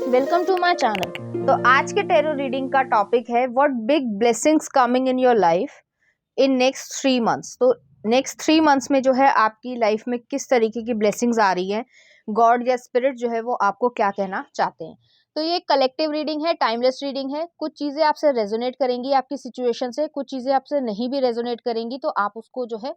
Welcome to my channel. तो आज के टैरो रीडिंग का टॉपिक है what big blessings coming in your life in next 3 months. तो नेक्स्ट 3 मंथ्स में जो है आपकी लाइफ में किस तरीके की ब्लेसिंग्स आ रही हैं, गॉड या स्पिरिट जो है वो आपको क्या कहना चाहते हैं। तो ये कलेक्टिव रीडिंग है, टाइमलेस रीडिंग है। कुछ चीज़ें आपसे रेजोनेट करेंगी आपकी सिचुएशन से, कुछ चीज़ें आपसे नहीं भी रेजोनेट करेंगी, तो आप उसको जो है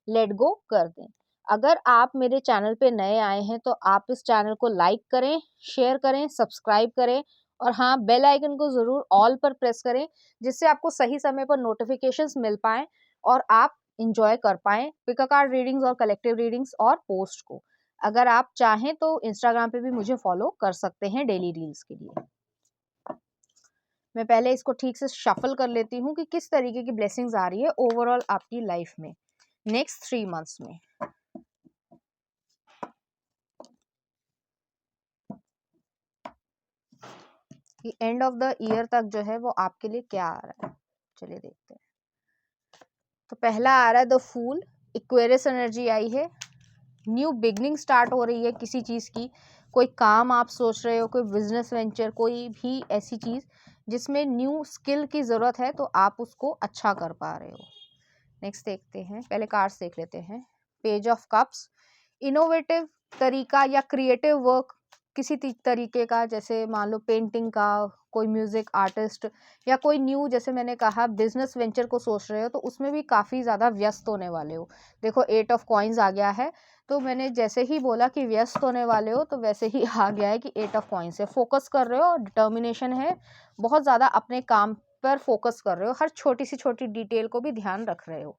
लेट गो कर दें। अगर आप मेरे चैनल पे नए आए हैं तो आप इस चैनल को लाइक करें, शेयर करें, सब्सक्राइब करें और हाँ, बेल आइकन को ज़रूर ऑल पर प्रेस करें, जिससे आपको सही समय पर नोटिफिकेशंस मिल पाएँ और आप इंजॉय कर पाएँ पिक अ कार्ड रीडिंग्स और कलेक्टिव रीडिंग्स और पोस्ट को। अगर आप चाहें तो इंस्टाग्राम पे भी मुझे फॉलो कर सकते हैं डेली रील्स के लिए। मैं पहले इसको ठीक से शफल कर लेती हूँ कि किस तरीके की ब्लेसिंग्स आ रही है ओवरऑल आपकी लाइफ में नेक्स्ट 3 मंथ्स में। कि एंड ऑफ द ईयर तक जो है वो आपके लिए क्या आ रहा है, चलिए देखते हैं। तो पहला आ रहा है द फूल, इक्वेरियस एनर्जी आई है। न्यू बिगनिंग स्टार्ट हो रही है किसी चीज़ की, कोई काम आप सोच रहे हो, कोई बिजनेस वेंचर, कोई भी ऐसी चीज़ जिसमें न्यू स्किल की ज़रूरत है तो आप उसको अच्छा कर पा रहे हो। नेक्स्ट देखते हैं, पहले कार्ड्स देख लेते हैं। पेज ऑफ कप्स, इनोवेटिव तरीका या क्रिएटिव वर्क किसी तरीके का, जैसे मान लो पेंटिंग का, कोई म्यूजिक आर्टिस्ट या कोई न्यू, जैसे मैंने कहा बिजनेस वेंचर को सोच रहे हो तो उसमें भी काफ़ी ज़्यादा व्यस्त होने वाले हो। देखो 8 ऑफ कॉइंस आ गया है, तो मैंने जैसे ही बोला कि व्यस्त होने वाले हो तो वैसे ही आ गया है कि 8 ऑफ कॉइंस है। फोकस कर रहे हो, डिटर्मिनेशन है, बहुत ज़्यादा अपने काम पर फोकस कर रहे हो, हर छोटी सी छोटी डिटेल को भी ध्यान रख रहे हो।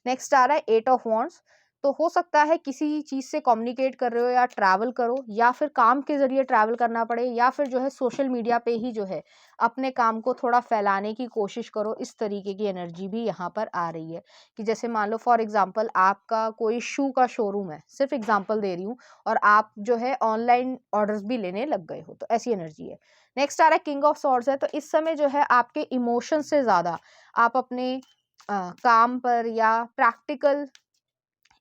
नेक्स्ट आ रहा है 8 ऑफ वॉन्ड्स। तो हो सकता है किसी चीज़ से कम्युनिकेट कर रहे हो या ट्रैवल करो, या फिर काम के ज़रिए ट्रैवल करना पड़े, या फिर जो है सोशल मीडिया पे ही जो है अपने काम को थोड़ा फैलाने की कोशिश करो। इस तरीके की एनर्जी भी यहाँ पर आ रही है कि जैसे मान लो फॉर एग्जांपल आपका कोई शू का शोरूम है, सिर्फ एग्जांपल दे रही हूँ, और आप जो है ऑनलाइन ऑर्डर्स भी लेने लग गए हो, तो ऐसी एनर्जी है। नेक्स्ट आ रहा है किंग ऑफ सॉर्ड्स है। तो इस समय जो है आपके इमोशन से ज़्यादा आप अपने काम पर या प्रैक्टिकल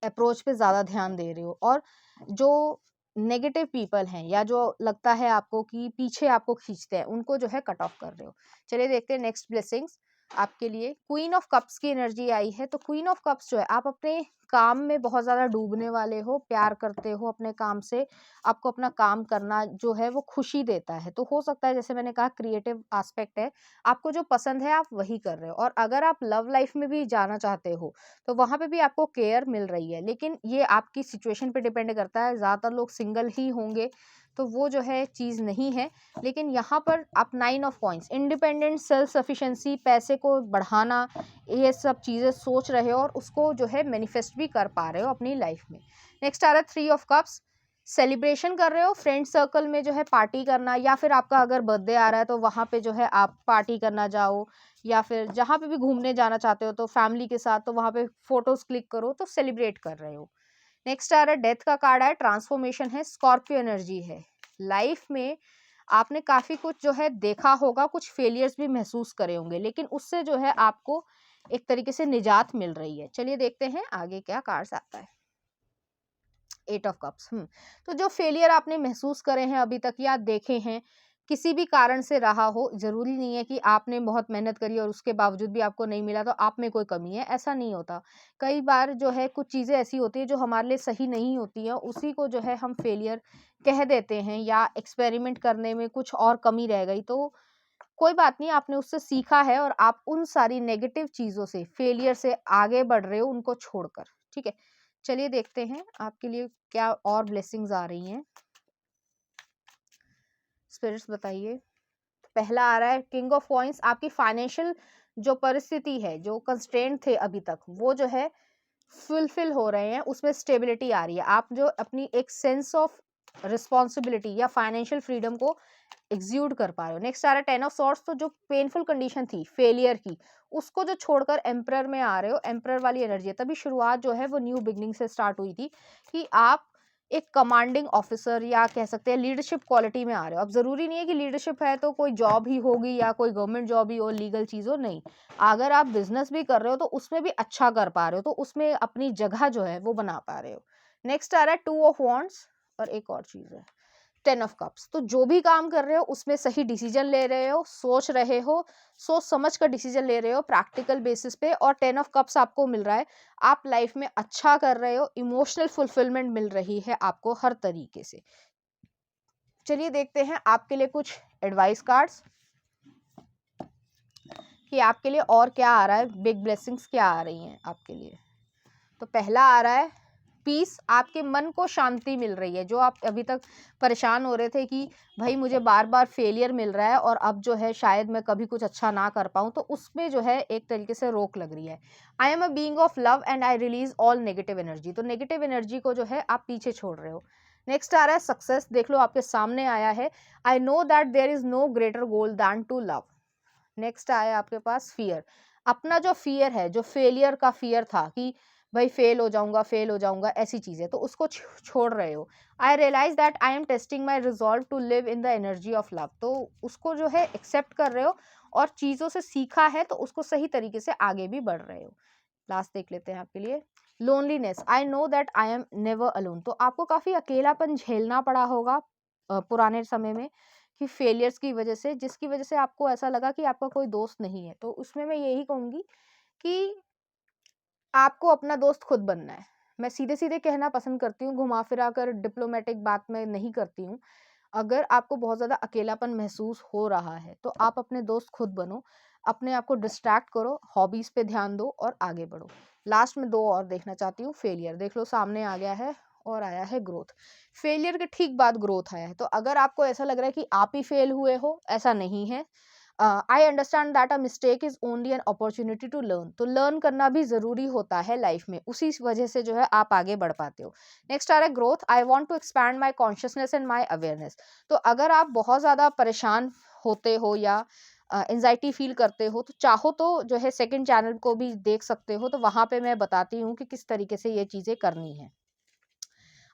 अप्रोच पे ज़्यादा ध्यान दे रहे हो, और जो नेगेटिव पीपल हैं या जो लगता है आपको कि पीछे आपको खींचते हैं, उनको जो है कट ऑफ कर रहे हो। चलिए देखते हैं नेक्स्ट ब्लेसिंग्स आपके लिए। क्वीन ऑफ कप्स की एनर्जी आई है। तो क्वीन ऑफ कप्स जो है, आप अपने काम में बहुत ज़्यादा डूबने वाले हो, प्यार करते हो अपने काम से, आपको अपना काम करना जो है वो खुशी देता है। तो हो सकता है जैसे मैंने कहा क्रिएटिव एस्पेक्ट है, आपको जो पसंद है आप वही कर रहे हो। और अगर आप लव लाइफ में भी जाना चाहते हो तो वहाँ पे भी आपको केयर मिल रही है, लेकिन ये आपकी सिचुएशन पे डिपेंड करता है। ज़्यादातर लोग सिंगल ही होंगे तो वो जो है चीज़ नहीं है। लेकिन यहाँ पर आप 9 of coins, independent, self sufficiency, पैसे को बढ़ाना, ये सब चीज़ें सोच रहे हो और उसको जो है मैनिफेस्ट भी कर पा रहे हो अपनी लाइफ में। नेक्स्ट आ रहा है 3 ऑफ कप्स, सेलिब्रेशन कर रहे हो, फ्रेंड सर्कल में जो है पार्टी करना, या फिर आपका अगर बर्थडे आ रहा है तो वहाँ पे जो है आप पार्टी करना जाओ, या फिर जहाँ पे भी घूमने जाना चाहते हो तो फैमिली के साथ, तो वहाँ पे फोटोज क्लिक करो, तो सेलिब्रेट कर रहे हो। नेक्स्ट आ रहा है डेथ का कार्ड है, ट्रांसफॉर्मेशन है, स्कॉर्पियो एनर्जी है। लाइफ में आपने काफी कुछ जो है देखा होगा, कुछ फेलियर्स भी महसूस करे होंगे, लेकिन उससे जो है आपको एक तरीके से निजात मिल रही है। चलिए देखते हैं आगे क्या कार्ड्स आता है। 8 ऑफ कप्स, तो जो फेलियर आपने महसूस करे हैं अभी तक या देखे हैं, किसी भी कारण से रहा हो, जरूरी नहीं है कि आपने बहुत मेहनत करी और उसके बावजूद भी आपको नहीं मिला तो आप में कोई कमी है, ऐसा नहीं होता। कई बार जो है कुछ चीजें ऐसी होती है जो हमारे लिए सही नहीं होती है, उसी को जो है हम फेलियर कह देते हैं, या एक्सपेरिमेंट करने में कुछ और कमी रह गई तो कोई बात नहीं, आपने उससे सीखा है और आप उन सारी नेगेटिव चीजों से, फेलियर से आगे बढ़ रहे हो उनको छोड़कर। ठीक है, चलिए देखते हैं आपके लिए क्या और ब्लेसिंग्स आ रही हैं। स्पिरिट्स बताइए। पहला आ रहा है किंग ऑफ कॉइंस, आपकी फाइनेंशियल जो परिस्थिति है, जो कंस्ट्रेंट थे अभी तक, वो जो है फुलफिल हो रहे हैं, उसमें स्टेबिलिटी आ रही है। आप जो अपनी एक सेंस ऑफ रिस्पॉन्सिबिलिटी या फाइनेंशियल फ्रीडम को एग्जीक्यूट कर पा रहे हो। नेक्स्ट आ रहा है 10 ऑफ सॉर्ड्स, तो जो पेनफुल कंडीशन थी फेलियर की, उसको जो छोड़कर एम्परर में आ रहे हो, एम्परर वाली एनर्जी है। तभी शुरुआत जो है वो न्यू बिगनिंग से स्टार्ट हुई थी कि आप एक कमांडिंग ऑफिसर या कह सकते हैं लीडरशिप क्वालिटी में आ रहे हो। अब जरूरी नहीं है कि लीडरशिप है तो कोई जॉब ही होगी या कोई गवर्नमेंट जॉब ही हो, लीगल चीज हो, नहीं। अगर आप बिजनेस भी कर रहे हो तो उसमें भी अच्छा कर पा रहे हो, तो उसमें अपनी जगह जो है वो बना पा रहे हो। नेक्स्ट आ रहा है 2 ऑफ वॉन्ड्स, और एक और चीज है 10 ऑफ कप्स, तो जो भी काम कर रहे हो उसमें सही डिसीजन ले रहे हो, सोच रहे हो, सोच समझ कर डिसीजन ले रहे हो प्रैक्टिकल बेसिस पे, और 10 ऑफ कप्स आपको मिल रहा है, आप लाइफ में अच्छा कर रहे हो, इमोशनल फुलफिलमेंट मिल रही है आपको हर तरीके से। चलिए देखते हैं आपके लिए कुछ एडवाइस कार्ड्स कि आपके लिए और क्या आ रहा है, बिग ब्लेसिंग्स क्या आ रही हैं आपके लिए। तो पहला आ रहा है पीस, आपके मन को शांति मिल रही है। जो आप अभी तक परेशान हो रहे थे कि भाई मुझे बार बार फेलियर मिल रहा है और अब जो है शायद मैं कभी कुछ अच्छा ना कर पाऊँ, तो उसमें जो है एक तरीके से रोक लग रही है। I am a being of love and I release all negative energy, तो नेगेटिव एनर्जी को जो है आप पीछे छोड़ रहे हो। नेक्स्ट आ रहा है सक्सेस, देख लो आपके सामने आया है, I know that there is no greater goal than to love. Next आया आपके पास फियर, अपना जो फियर है, जो फेलियर का फियर था कि भाई फेल हो जाऊंगा ऐसी चीजें, तो उसको छोड़ रहे हो। I realise that I am testing my resolve to live in the energy of love, तो उसको जो है एक्सेप्ट कर रहे हो और चीजों से सीखा है तो उसको सही तरीके से आगे भी बढ़ रहे हो। लास्ट देख लेते हैं आपके लिए loneliness, I know that I am never alone, तो आपको काफी अकेलापन झेलना पड़ा होगा पुराने समय में कि फेलियर्स की वजह से, जिसकी वजह से आपको ऐसा लगा कि आपका कोई दोस्त नहीं है। तो उसमें मैं यही कहूंगी कि आपको अपना दोस्त खुद बनना है। मैं सीधे सीधे कहना पसंद करती हूँ, घुमा फिरा कर डिप्लोमेटिक बात मैं नहीं करती हूँ। अगर आपको बहुत ज़्यादा अकेलापन महसूस हो रहा है तो आप अपने दोस्त खुद बनो, अपने आप को डिस्ट्रैक्ट करो, हॉबीज़ पे ध्यान दो और आगे बढ़ो। लास्ट में दो और देखना चाहती हूँ, फेलियर देख लो सामने आ गया है और आया है ग्रोथ। फेलियर के ठीक बाद ग्रोथ आया है, तो अगर आपको ऐसा लग रहा है कि आप ही फेल हुए हो, ऐसा नहीं है। I understand that a mistake is only an opportunity to learn, तो लर्न करना भी ज़रूरी होता है लाइफ में, उसी वजह से जो है आप आगे बढ़ पाते हो। नेक्स्ट आ रहा है growth, I want to expand my consciousness and my awareness, तो अगर आप बहुत ज़्यादा परेशान होते हो या एंजाइटी फील करते हो तो चाहो तो जो है सेकंड चैनल को भी देख सकते हो, तो वहाँ पे मैं बताती हूँ कि किस तरीके से ये चीज़ें करनी है।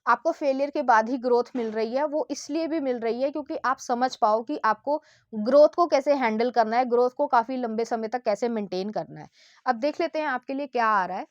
आपको फेलियर के बाद ही ग्रोथ मिल रही है, वो इसलिए भी मिल रही है क्योंकि आप समझ पाओ कि आपको ग्रोथ को कैसे हैंडल करना है, ग्रोथ को काफ़ी लंबे समय तक कैसे मेंटेन करना है। अब देख लेते हैं आपके लिए क्या आ रहा है।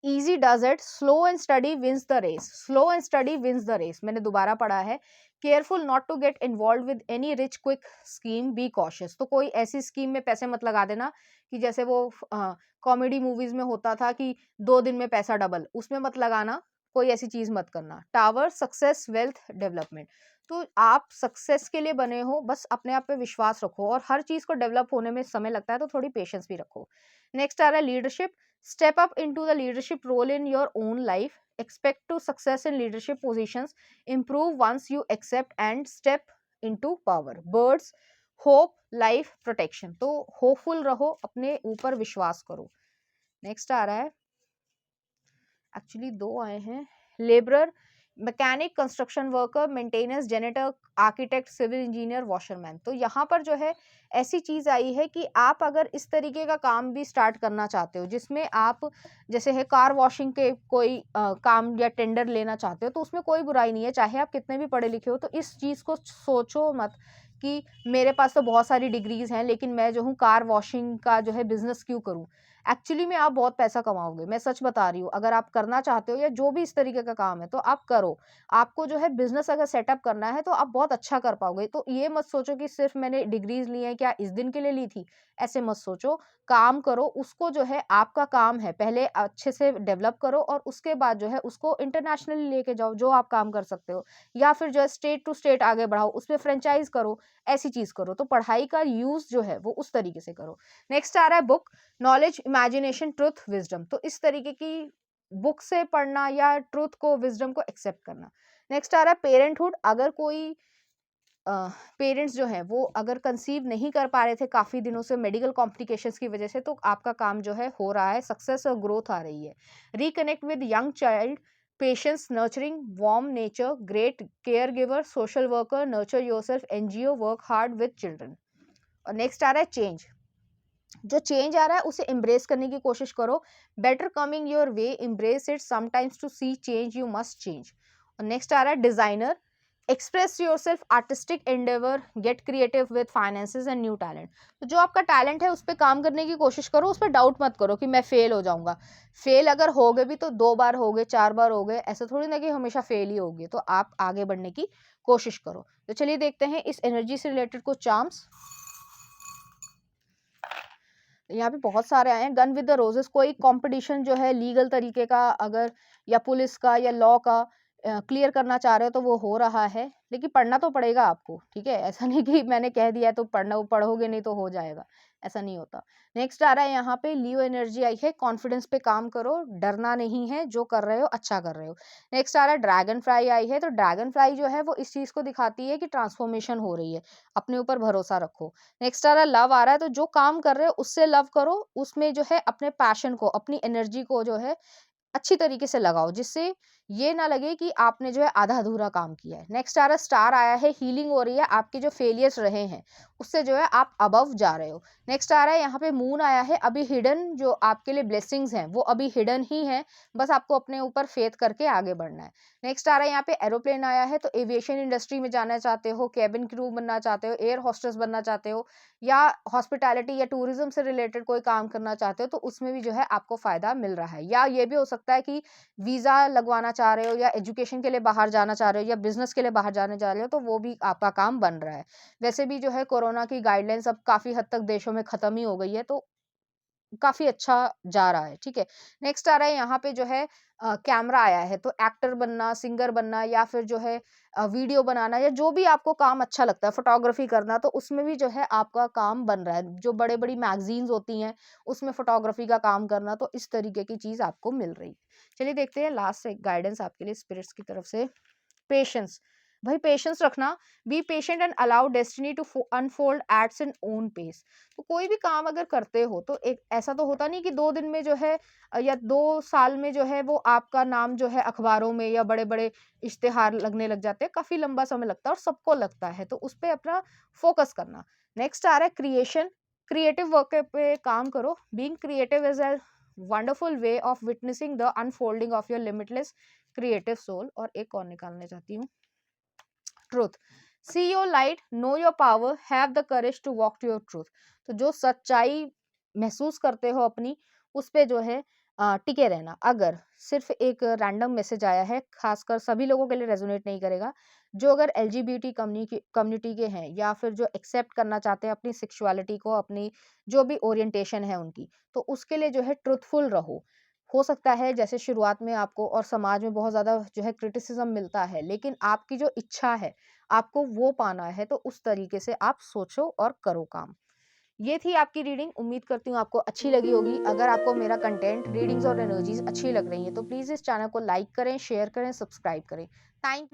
Easy does it, slow and steady wins the race, slow and steady wins the race, मैंने दोबारा पढ़ा है। Careful not to get involve with any rich quick scheme, be cautious, तो कोई ऐसी स्कीम में पैसे मत लगा देना कि जैसे वो कॉमेडी मूवीज में होता था कि 2 दिन में पैसा डबल, उसमें मत लगाना, कोई ऐसी चीज मत करना। टावर सक्सेस वेल्थ डेवलपमेंट, तो आप सक्सेस के लिए बने हो, बस अपने आप पे विश्वास रखो, और हर चीज को डेवलप होने में समय लगता है तो थोड़ी पेशेंस भी रखो। नेक्स्ट आ रहा है leadership, step up into the leadership role in your own life, expect to success in leadership positions, improve once you accept and step into power, birds hope life protection, तो hopeful रहो, अपने ऊपर विश्वास करो। Next आ रहा है, actually दो आए हैं, labourer, mechanic, construction worker, maintenance, janitor, architect, civil engineer, washerman, तो यहाँ पर जो है ऐसी चीज आई है कि आप अगर इस तरीके का काम भी स्टार्ट करना चाहते हो जिसमें आप जैसे है कार वॉशिंग के कोई काम या टेंडर लेना चाहते हो, तो उसमें कोई बुराई नहीं है, चाहे आप कितने भी पढ़े लिखे हो। तो इस चीज को सोचो मत कि मेरे पास तो बहुत सारी डिग्रीज हैं लेकिन मैं जो हूँ कार वॉशिंग का जो है बिजनेस क्यों करूँ। एक्चुअली में आप बहुत पैसा कमाओगे, मैं सच बता रही हूँ। अगर आप करना चाहते हो या जो भी इस तरीके का काम है तो आप करो, आपको जो है बिजनेस अगर सेटअप करना है तो आप बहुत अच्छा कर पाओगे। तो ये मत सोचो कि सिर्फ मैंने डिग्रीज ली है, क्या इस दिन के लिए ली थी, ऐसे मत सोचो। काम करो, उसको जो है आपका काम है पहले अच्छे से डेवलप करो और उसके बाद जो है उसको इंटरनेशनली लेके जाओ, जो आप काम कर सकते हो, या फिर जो है स्टेट टू स्टेट आगे बढ़ाओ, उसमें फ्रेंचाइज करो, ऐसी चीज करो। तो पढ़ाई का यूज जो है वो उस तरीके से करो। नेक्स्ट आ रहा है book, knowledge, imagination, truth, wisdom, तो इस तरीके की बुक से पढ़ना या ट्रुथ को, विजडम को एक्सेप्ट करना। नेक्स्ट आ रहा है पेरेंटहुड, अगर कोई पेरेंट्स जो है वो अगर कंसीव नहीं कर पा रहे थे काफ़ी दिनों से मेडिकल कॉम्प्लिकेशंस की वजह से, तो आपका काम जो है हो रहा है, सक्सेस और ग्रोथ आ रही है। Reconnect with young child, patience, nurturing, warm nature, great care giver, social worker, nurture yourself, NGO, work hard with children. और नेक्स्ट आ रहा है चेंज, जो चेंज आ रहा है उसे एम्ब्रेस करने की कोशिश करो। Better coming your way, embrace it, sometimes to see change you must change. और नेक्स्ट आ रहा है designer, express yourself, artistic endeavour, get creative with finances and new talent. तो जो आपका टैलेंट है उस पर काम करने की कोशिश करो, उस पर डाउट मत करो कि मैं फेल हो जाऊंगा। फेल अगर हो गए भी तो 2 बार हो गए, 4 बार हो गए, ऐसा थोड़ी ना कि हमेशा फेल ही होगी। तो आप आगे बढ़ने की कोशिश करो। तो चलिए देखते हैं इस एनर्जी से रिलेटेड कुछ चार्म्स। यहाँ पे बहुत सारे आए हैं। गन विद द रोजेस, कोई कंपटीशन जो है लीगल तरीके का अगर, या पुलिस का या लॉ का क्लियर करना चाह रहे हो तो वो हो रहा है, लेकिन पढ़ना तो पड़ेगा आपको, ठीक है। ऐसा नहीं कि मैंने कह दिया तो पढ़ोगे नहीं तो हो जाएगा, ऐसा नहीं होता। नेक्स्ट आ रहा है यहाँ पे लियो एनर्जी आई है, कॉन्फिडेंस पे काम करो, डरना नहीं है, जो कर रहे हो अच्छा कर रहे हो। नेक्स्ट आ रहा है ड्रैगन फ्लाई आई है, तो ड्रैगन फ्लाई जो है वो इस चीज को दिखाती है कि ट्रांसफॉर्मेशन हो रही है, अपने ऊपर भरोसा रखो। नेक्स्ट आ रहा है लव आ रहा है, तो जो काम कर रहे हो उससे लव करो, उसमें जो है अपने पैशन को, अपनी एनर्जी को जो है अच्छी तरीके से लगाओ, जिससे ये ना लगे कि आपने जो है आधा अधूरा काम किया है। नेक्स्ट आ रहा है स्टार आया है, हीलिंग हो रही है, आपके जो फेलियर्स रहे हैं उससे जो है आप अबव जा रहे हो। नेक्स्ट आ रहा है यहाँ पे मून आया है, अभी हिडन जो आपके लिए ब्लेसिंग्स हैं वो अभी हिडन ही है, बस आपको अपने ऊपर फेथ करके आगे बढ़ना है। नेक्स्ट आ रहा है यहाँ पे एरोप्लेन आया है, तो एविएशन इंडस्ट्री में जाना चाहते हो, कैबिन क्रू बनना चाहते हो, एयर होस्टेस बनना चाहते हो, या हॉस्पिटैलिटी या टूरिज्म से रिलेटेड कोई काम करना चाहते हो, तो उसमें भी जो है आपको फायदा मिल रहा है। या ये भी हो सकता है कि वीजा लगवाना चाह रहे हो, या एजुकेशन के लिए बाहर जाना चाह रहे हो, या बिजनेस के लिए बाहर जाने जा रहे हो, तो वो भी आपका काम बन रहा है। वैसे भी जो है कोरोना की गाइडलाइंस अब काफी हद तक देशों में खत्म ही हो गई है, तो काफी अच्छा जा रहा है, ठीक है। नेक्स्ट आ रहा है यहाँ पे जो है कैमरा आया है, तो एक्टर बनना, सिंगर बनना, या फिर जो है वीडियो बनाना, या जो भी आपको काम अच्छा लगता है, फोटोग्राफी करना, तो उसमें भी जो है आपका काम बन रहा है। जो बड़े बड़ी मैगजीन्स होती हैं उसमें फोटोग्राफी का काम करना, तो इस तरीके की चीज आपको मिल रही है। चलिए देखते हैं लास्ट एक गाइडेंस आपके लिए स्पिरिट्स की तरफ से। पेशेंस, भाई पेशेंस रखना, be patient and allow destiny to unfold its in own pace. तो कोई भी काम अगर करते हो तो एक ऐसा तो होता नहीं कि 2 दिन में जो है या 2 साल में जो है वो आपका नाम जो है अखबारों में या बड़े बड़े इश्तेहार लगने लग जाते हैं। काफी लंबा समय लगता है और सबको लगता है, तो उस पर अपना फोकस करना। नेक्स्ट आ रहा है क्रिएशन, क्रिएटिव वर्क पे काम करो, being creative is a wonderful way of witnessing the unfolding of your limitless creative soul. और एक और निकालने चाहती हूँ, truth, see your light, know your power, have the courage to walk to your truth. तो जो सच्चाई महसूस करते हो अपनी, उस पे जो है टिके रहना। अगर सिर्फ एक रैंडम मैसेज आया है, खासकर सभी लोगों के लिए रेजोनेट नहीं करेगा, जो अगर एलजीबीटी कम्युनिटी के हैं, या फिर जो एक्सेप्ट करना चाहते हैं अपनी सेक्सुअलिटी को, अपनी जो भी ओरिएंटेशन है उनकी, तो उसके लिए जो है ट्रुथफुल रहो। हो सकता है जैसे शुरुआत में आपको और समाज में बहुत ज़्यादा जो है क्रिटिसिज्म मिलता है, लेकिन आपकी जो इच्छा है आपको वो पाना है, तो उस तरीके से आप सोचो और करो काम। ये थी आपकी रीडिंग, उम्मीद करती हूँ आपको अच्छी लगी होगी। अगर आपको मेरा कंटेंट, रीडिंग्स और एनर्जीज अच्छी लग रही है तो प्लीज़ इस चैनल को लाइक करें, शेयर करें, सब्सक्राइब करें। थैंक